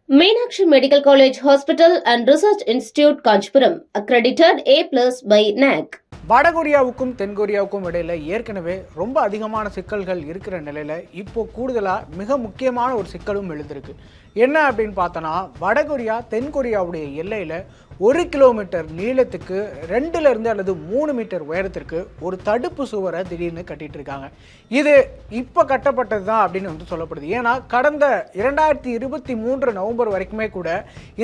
Meenakshi Medical College Hospital and Research Institute, Kanchipuram, accredited A+ by NAC. வடகொரியாவுக்கும் தென்கொரியாவுக்கும் இடையில ஏற்கனவே ரொம்ப அதிகமான சிக்கல்கள் இருக்கிற நிலையில இப்போ கூடுதலா மிக முக்கியமான ஒரு சிக்கலும் எழுந்திருக்கு. என்ன அப்படின்னு பார்த்தோன்னா, வடகொரியா தென்கொரியாவுடைய எல்லையில 1 கிலோமீட்டர் நீளத்துக்கு 2ல இருந்து அல்லது 3 மீட்டர் உயரத்திற்கு ஒரு தடுப்பு சுவரை திடீர்னு கட்டிட்டு இருக்காங்க. இது இப்ப கட்டப்பட்டது தான் அப்படின்னு வந்து சொல்லப்படுது. ஏன்னா கடந்த 2023 நவம்பர் வரைக்குமே கூட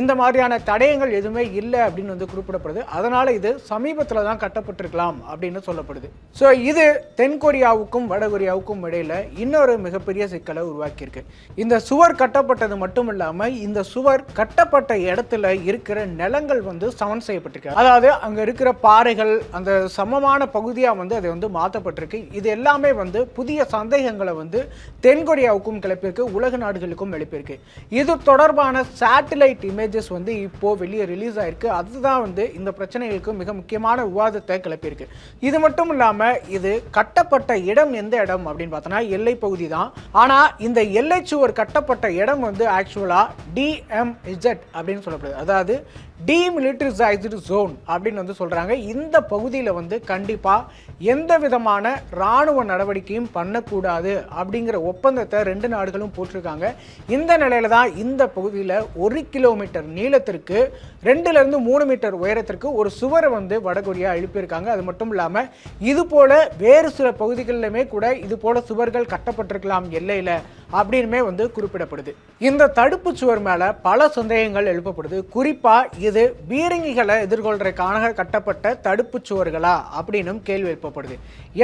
இந்த மாதிரியான தடயங்கள் எதுவுமே இல்லை அப்படின்னு வந்து குறிப்பிடப்படுது. அதனால இது சமீபத்தில் தான் கட்டப்பட்டிருக்கலாம் அப்படின்னு சொல்லப்படுது. ஸோ இது தென்கொரியாவுக்கும் வடகொரியாவுக்கும் இடையில இன்னொரு மிகப்பெரிய சிக்கலை உருவாக்கியிருக்கு. இந்த சுவர் கட்டப்பட்டது மட்டும் இல்லாம இந்த சுவர் கட்டப்பட்ட இடத்துல இருக்கிற நிலங்கள் வந்து சமன் செய்யப்பட்டிருக்கு. அதாவது அங்க இருக்கிற பாறைகள் அந்த சமமான பகுதியா வந்து அது வந்து மாற்றப்பட்டிருக்கு. இது எல்லாமே வந்து புதிய சந்தேகங்களை வந்து தென்கொரியாவுக்கும் கிளப்பியிருக்கு, உலக நாடுகளுக்கும் எழுப்பியிருக்கு. இது தொடர்பான சேட்டலைட் இமேஜஸ் வந்து இப்போ வெளியே ரிலீஸ் ஆயிருக்கு. அதுதான் வந்து இந்த பிரச்சனைகளுக்கு மிக முக்கியமான விவாதத்தை கிளப்பியிருக்கு. இது மட்டும் இல்லாம இது கட்டப்பட்ட இடம் எந்த இடம் அப்படின்னு பார்த்தோம்னா எல்லை பகுதி தான். ஆனா இந்த எல்லை சுவர் கட்டப்பட்ட இடம் வந்து ஆக்சுவலா DMZ அப்படின்னு சொல்லப்படுது. அதாவது டீமிலிட்டரைஸ்டு ஜோன் அப்படின்னு வந்து சொல்றாங்க. இந்த பகுதியில் வந்து கண்டிப்பா எந்த விதமான ராணுவ நடவடிக்கையும் பண்ணக்கூடாது அப்படிங்கிற ஒப்பந்தத்தை 2 நாடுகளும் போட்டிருக்காங்க. இந்த நிலையில தான் இந்த பகுதியில் 1 கிலோமீட்டர் நீளத்திற்கு 2ல இருந்து 3 மீட்டர் உயரத்திற்கு ஒரு சுவரை வந்து வடகொரியா எழுப்பியிருக்காங்க. அது மட்டும் இல்லாம இது போல வேறு சில பகுதிகளிலுமே கூட இது போல சுவர்கள் கட்டப்பட்டிருக்கலாம் எல்லையில அப்படின்னுமே வந்து குறிப்பிடப்படுது. இந்த தடுப்பு சுவர் மேல பல சந்தேகங்கள் எழுப்பப்படுது. குறிப்பா இது பீரங்கிகளை எதிர்கொள்றதுக்கான கட்டப்பட்ட தடுப்பு சுவர்களா அப்படின்னு கேள்வி எழுப்பப்படுது.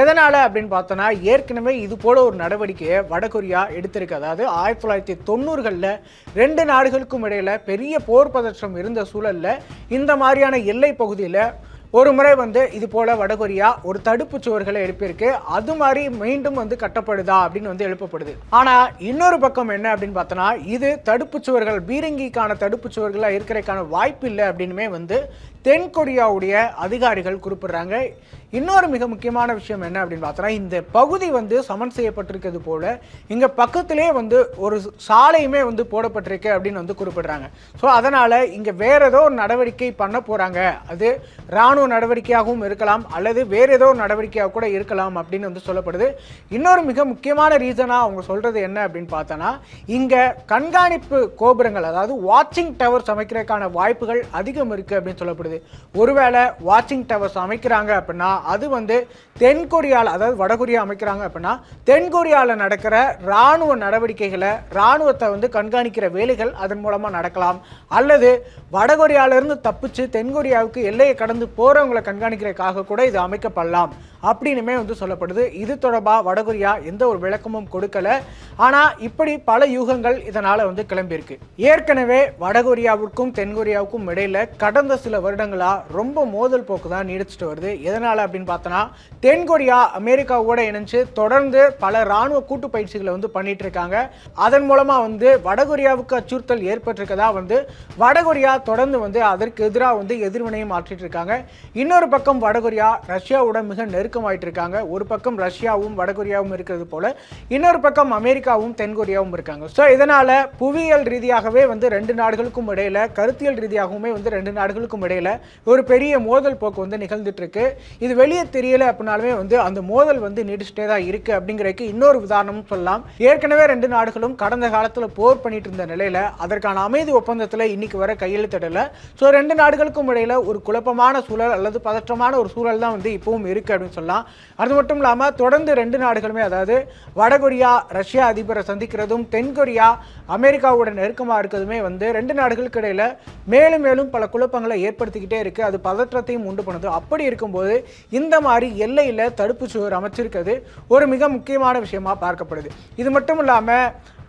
எதனால அப்படின்னு பார்த்தோன்னா, ஏற்கனவே இது போல ஒரு நடவடிக்கையை வடகொரியா எடுத்திருக்கு. அதாவது 1990களில் 2 நாடுகளுக்கும் இடையில பெரிய போர் பதற்றம் இருந்த சூழல்ல இந்த மாதிரியான எல்லை பகுதியில் ஒரு முறை வந்து இது போல வடகொரியா ஒரு தடுப்பு சுவர்களை எழுப்பியிருக்கு. அது மாதிரி மீண்டும் வந்து கட்டப்படுதா அப்படின்னு வந்து எழுப்பப்படுது. ஆனா இன்னொரு பக்கம் என்ன அப்படின்னு பார்த்தோன்னா, இது தடுப்பு சுவர்கள் பீரங்கிக்கான தடுப்பு சுவர்களா இருக்கிறதுக்கான வாய்ப்பு இல்லை அப்படின்னுமே வந்து தென்கொரியாவுடைய அதிகாரிகள் குறிப்பிடுறாங்க. இன்னொரு மிக முக்கியமான விஷயம் என்ன அப்படின்னு பார்த்தோன்னா, இந்த பகுதி வந்து சமன் செய்யப்பட்டிருக்கிறது போல இங்க பக்கத்திலே வந்து ஒரு சாலையுமே வந்து போடப்பட்டிருக்கு அப்படின்னு வந்து குறிப்பிடுறாங்க. ஸோ அதனால இங்க வேற ஏதோ ஒரு நடவடிக்கை பண்ண போறாங்க. அது ராணுவ நடவடிக்கையாகவும் இருக்கலாம் அல்லது வேற ஏதோ ஒரு நடவடிக்கையாக கூட இருக்கலாம் அப்படின்னு வந்து சொல்லப்படுது. இன்னொரு மிக முக்கியமான ரீசனா அவங்க சொல்றது என்ன அப்படின்னு பார்த்தோன்னா, இங்க கண்காணிப்பு கோபுரங்கள் அதாவது வாட்சிங் டவர்ஸ் அமைக்கிறதுக்கான வாய்ப்புகள் அதிகம் இருக்கு அப்படின்னு சொல்லப்படுது. ஒருவேளை வாட்சிங் டவர்ஸ் அமைக்கிறாங்க அப்படின்னா அது வந்து தென்கொரியாவில், அதாவது வடகொரியா அமைக்கிறாங்க அப்படின்னா தென்கொரியாவில் நடக்கிற ராணுவ நடவடிக்கைகளை ராணுவத்தை வந்து கண்காணிக்கிற வேலைகள் அதன் மூலமா நடக்கலாம். அல்லது வடகொரியாவிலிருந்து தப்பிச்சு தென்கொரியாவுக்கு எல்லையை கடந்து போறவங்களை கண்காணிக்கிறதுக்காக கூட இது அமைக்கப்படலாம் அப்படின்னுமே வந்து சொல்லப்படுது. இது தொடர்பாக வடகொரியா எந்த ஒரு விளக்கமும் கொடுக்கல. ஆனா இப்படி பல யூகங்கள் இதனால வந்து கிளம்பியிருக்கு. ஏற்கனவே வடகொரியாவுக்கும் தென்கொரியாவுக்கும் இடையில கடந்த சில வருடங்களா ரொம்ப மோதல் போக்கு தான் நீடிச்சுட்டு வருது. எதனால அப்படின்னு பார்த்தோன்னா, தென்கொரியா அமெரிக்காவோட இணைஞ்சு தொடர்ந்து பல ராணுவ கூட்டு பயிற்சிகளை வந்து பண்ணிட்டு இருக்காங்க. அதன் மூலமா வந்து வடகொரியாவுக்கு அச்சுறுத்தல் ஏற்பட்டிருக்கதா வந்து வடகொரியா தொடர்ந்து வந்து அதற்கு எதிராக வந்து எதிர்வினையும் மாற்றிட்டு இருக்காங்க. இன்னொரு பக்கம் வடகொரியா ரஷ்யாவோட மிக நெருக்கமாயிட்டு இருக்காங்க. ஒரு பக்கம் ரஷ்யாவும் வடகொரியாவும் இருக்கிறது போல இன்னொரு பக்கம் அமெரிக்காவும் தென்கொரியாவும் இருக்காங்க. ஸோ இதனால புவியியல் ரீதியாகவே வந்து 2 நாடுகளுக்கும் இடையில, கருத்தியல் ரீதியாகவுமே வந்து 2 நாடுகளுக்கும் இடையில ஒரு பெரிய மோதல் போக்கு வந்து நிகழ்ந்துட்டு இருக்கு. இது வெளியே தெரியல அப்படின்னாலுமே வந்து அந்த மோதல் வந்து நீடிச்சுட்டே தான் இருக்கு அப்படிங்கிறதுக்கு இன்னொரு உதாரணமும் சொல்லலாம். ஏற்கனவே 2 நாடுகளும் கடந்த காலத்தில் போர் பண்ணிட்டு இருந்த நிலையில அதற்கான அமைதி ஒப்பந்தத்தில் இன்னைக்கு வர கையெழுத்திடல. ஸோ 2 நாடுகளுக்கும் இடையில ஒரு குழப்பமான சூழல் அல்லது பதற்றமான ஒரு சூழல் தான் வந்து இப்பவும் இருக்கு அப்படின்னு சொல்லலாம். அது மட்டும் இல்லாம தொடர்ந்து 2 நாடுகளுமே, அதாவது வடகொரியா ரஷ்யா அதிபரை சந்திக்கிறதும் தென்கொரியா அமெரிக்காவோட நெருக்கமா இருக்கிறதுமே வந்து 2 நாடுகளுக்கு இடையில மேலும் மேலும் பல குழப்பங்களை ஏற்படுத்திக்கிட்டே இருக்கு. அது பதற்றத்தையும் உண்டு பண்ணுது. அப்படி இருக்கும்போது இந்த மாதிரி எல்லையில தடுப்பு சுவர் அமைச்சிருக்கிறது ஒரு மிக முக்கியமான விஷயமா பார்க்கப்படுது. இது மட்டும் இல்லாம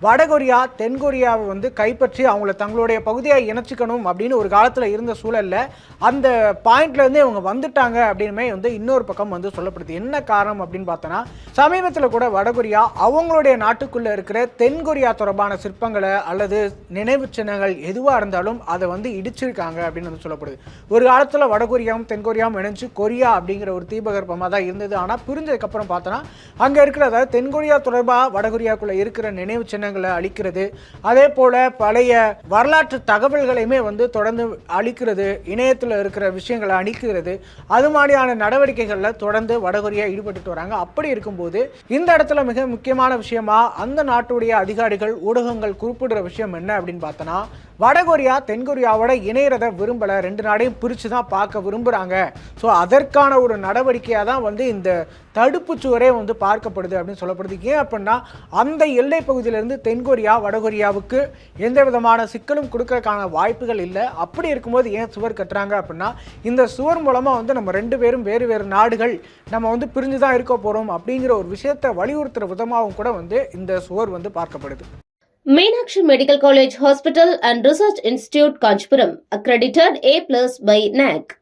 வடகொரியா தென்கொரியாவை வந்து கைப்பற்றி அவங்கள தங்களுடைய பகுதியை இணைச்சிக்கணும் அப்படின்னு ஒரு காலத்தில் இருந்த சூழல்ல அந்த பாயிண்ட்ல இருந்து இவங்க வந்துட்டாங்க அப்படின்மே வந்து இன்னொரு பக்கம் வந்து சொல்லப்படுது. என்ன காரணம் அப்படின்னு பார்த்தோன்னா, சமீபத்தில் கூட வடகொரியா அவங்களுடைய நாட்டுக்குள்ள இருக்கிற தென்கொரியா தொடர்பான சிற்பங்களை அல்லது நினைவு சின்னங்கள் எதுவாக இருந்தாலும் அதை வந்து இடிச்சிருக்காங்க அப்படின்னு வந்து சொல்லப்படுது. ஒரு காலத்தில் வடகொரியாவும் தென்கொரியாவும் இணைஞ்சு கொரியா அப்படிங்கிற ஒரு தீபகற்பமாக தான் இருந்தது. ஆனால் பிரிஞ்சதுக்கு அப்புறம் பார்த்தோன்னா அங்கே இருக்கிற, அதாவது தென்கொரியா தொடர்பாக வடகொரியாவுக்குள்ள இருக்கிற நினைவு சின்ன ஆவணங்களை அளிக்கிறது, அதே போல பழைய வரலாற்று தகவல்களையுமே வந்து தொடர்ந்து அளிக்கிறது, இணையத்தில் இருக்கிற விஷயங்களை அளிக்கிறது, அது மாதிரியான நடவடிக்கைகளில் தொடர்ந்து வடகொரியா ஈடுபட்டு வராங்க. அப்படி இருக்கும்போது இந்த இடத்துல மிக முக்கியமான விஷயமா அந்த நாட்டுடைய அதிகாரிகள் ஊடகங்கள் குறிப்பிடுற விஷயம் என்ன அப்படின்னு பார்த்தோன்னா, வடகொரியா தென்கொரியாவோட இணையறத விரும்பலை, ரெண்டு நாடையும் பிரித்து தான் பார்க்க விரும்புகிறாங்க. ஸோ அதற்கான ஒரு நடவடிக்கையாக தான் வந்து இந்த தடுப்பு சுவரே வந்து பார்க்கப்படுது அப்படின்னு சொல்லப்படுது. ஏன் அப்படின்னா அந்த எல்லை பகுதியிலிருந்து தென்கொரியா வடகொரியாவுக்கு எந்த விதமான சிக்கலும் கொடுக்கறதுக்கான வாய்ப்புகள் இல்லை. அப்படி இருக்கும்போது ஏன் சுவர் கட்டுறாங்க அப்படின்னா, இந்த சுவர் மூலமாக வந்து நம்ம ரெண்டு பேரும் வேறு வேறு நாடுகள் நம்ம வந்து பிரிஞ்சு தான் இருக்க போகிறோம் அப்படிங்கிற ஒரு விஷயத்தை வலியுறுத்துகிற விதமாகவும் கூட வந்து இந்த சுவர் வந்து பார்க்கப்படுது. Meenakshi Medical College Hospital and Research Institute Kanchipuram, accredited A+ by NAC.